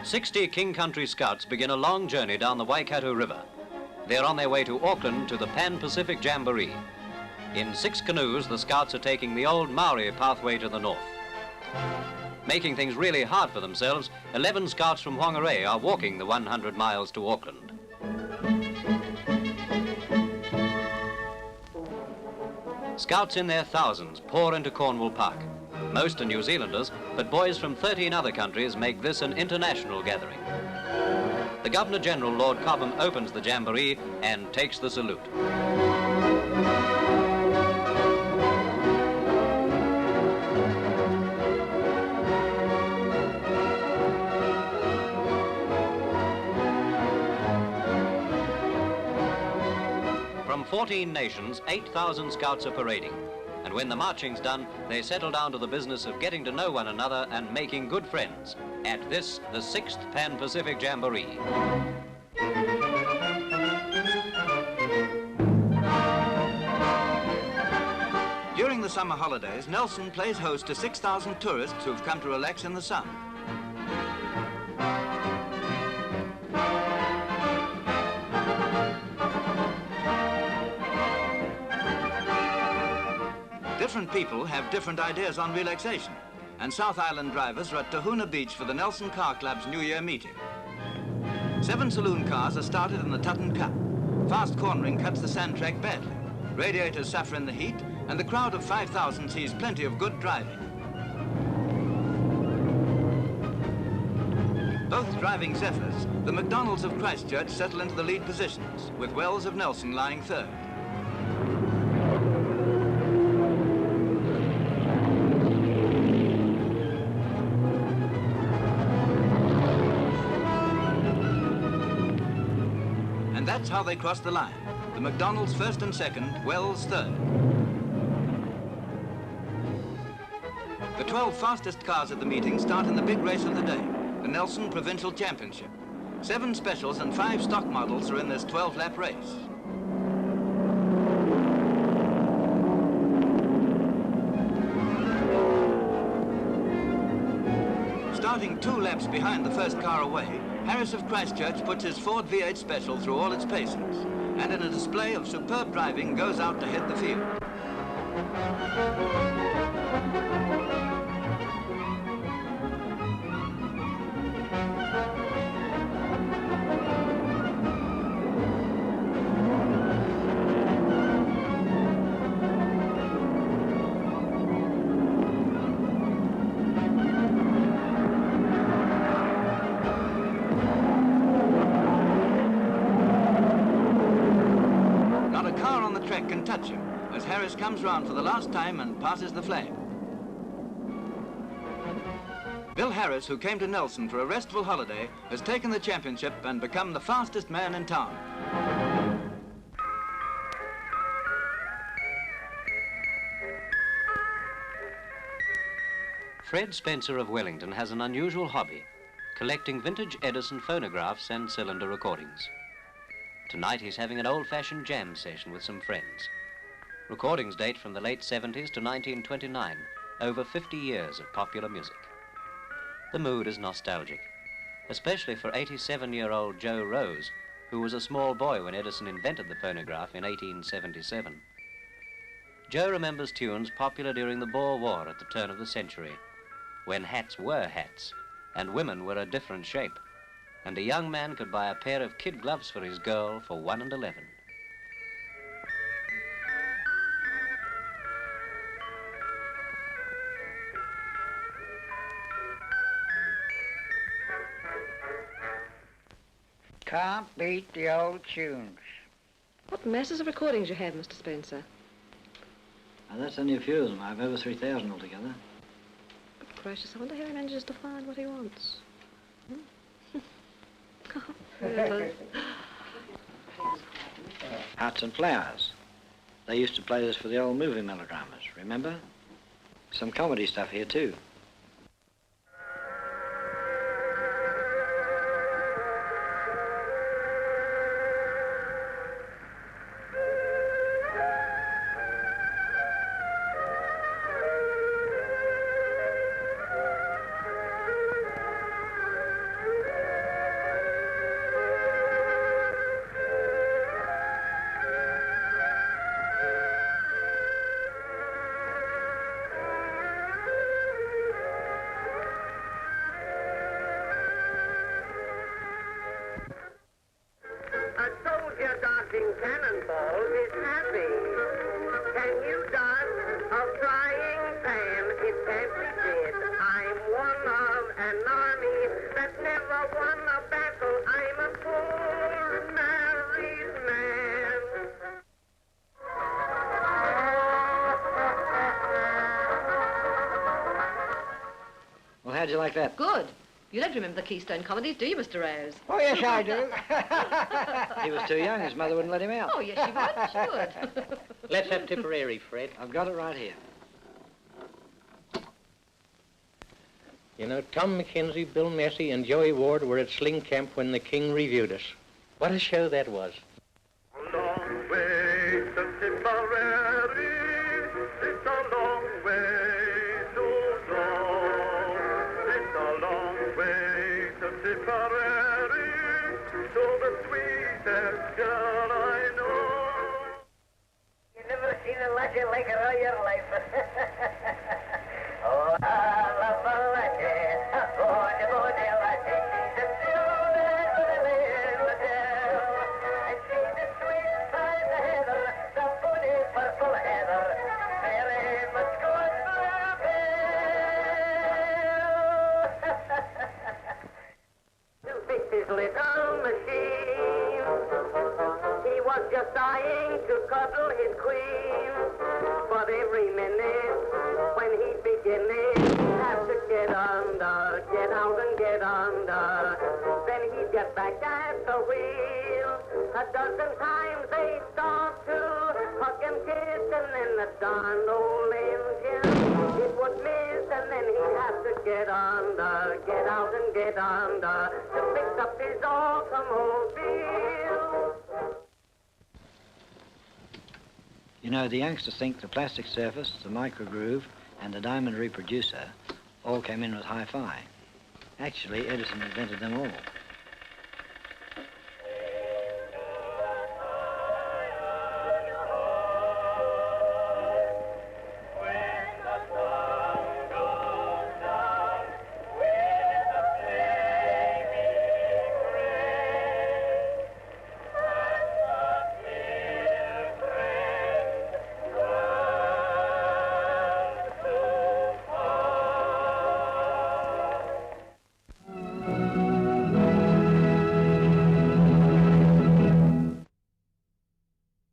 60 King Country Scouts begin a long journey down the Waikato River. They're on their way to Auckland to the Pan-Pacific Jamboree. In 6 canoes, the Scouts are taking the old Maori pathway to the north. Making things really hard for themselves, 11 Scouts from Whangarei are walking the 100 miles to Auckland. Scouts in their thousands pour into Cornwall Park. Most are New Zealanders, but boys from 13 other countries make this an international gathering. The Governor-General, Lord Cobham, opens the Jamboree and takes the salute. From 14 nations, 8,000 Scouts are parading. And when the marching's done, they settle down to the business of getting to know one another and making good friends at this, the 6th Pan-Pacific Jamboree. During the summer holidays, Nelson plays host to 6,000 tourists who've come to relax in the sun. Different people have different ideas on relaxation, and South Island drivers are at Tahuna Beach for the Nelson Car Club's New Year meeting. 7 saloon cars are started in the Tutton Cup. Fast cornering cuts the sand track badly. Radiators suffer in the heat, and the crowd of 5,000 sees plenty of good driving. Both driving Zephyrs, the McDonalds of Christchurch settle into the lead positions, with Wells of Nelson lying third. That's how they cross the line. The McDonald's first and second, Wells third. The 12 fastest cars at the meeting start in the big race of the day, the Nelson Provincial Championship. 7 specials and 5 stock models are in this 12-lap race. Starting 2 laps behind the first car away, Harris of Christchurch puts his Ford V8 Special through all its paces, and in a display of superb driving goes out to head the field. Can touch him as Harris comes round for the last time and passes the flag. Bill Harris, who came to Nelson for a restful holiday, has taken the championship and become the fastest man in town. Fred Spencer of Wellington has an unusual hobby, collecting vintage Edison phonographs and cylinder recordings. Tonight he's having an old-fashioned jam session with some friends. Recordings date from the late 70s to 1929, over 50 years of popular music. The mood is nostalgic, especially for 87-year-old Joe Rose, who was a small boy when Edison invented the phonograph in 1877. Joe remembers tunes popular during the Boer War at the turn of the century, when hats were hats and women were a different shape, and a young man could buy a pair of kid gloves for his girl for 1 and 11. Can't beat the old tunes. What masses of recordings you have, Mr. Spencer? That's only a few of them. I've over 3,000 altogether. Good gracious, I wonder how he manages to find what he wants. Hearts and Flowers. They used to play this for the old movie melodramas, remember? Some comedy stuff here too. How'd you like that? Good. You don't remember the Keystone comedies, do you, Mr. Rose? Oh, yes, I do. He was too young. His mother wouldn't let him out. Oh, yes, she would. She would. Let's have Tipperary, Fred. I've got it right here. You know, Tom Mackenzie, Bill Massey, and Joey Ward were at Sling Camp when the King reviewed us. What a show that was. A long way to Tipperary, it's a long way to go. It's a long way to Tipperary, to the sweetest girl I know. You've never seen a lassie like her all your life. Oh, I love a lassie, oh, the bonny lassie, she's a beautiful little girl. And she's the sweet side of heather, the bonny purple heather, very much good for a bell. To fix his little machine, he was just dying to cuddle his queen, but every minute when he'd begin it, he'd have to get under, get out and get under. Then he'd get back at the wheel. A dozen times they'd start to hug and kiss, and then the darn old engine, it would miss, and then he'd have to get under, get out and get under, to fix up his automobile. You know, the youngsters think the plastic surface, the microgroove, and the diamond reproducer all came in with hi-fi. Actually, Edison invented them all.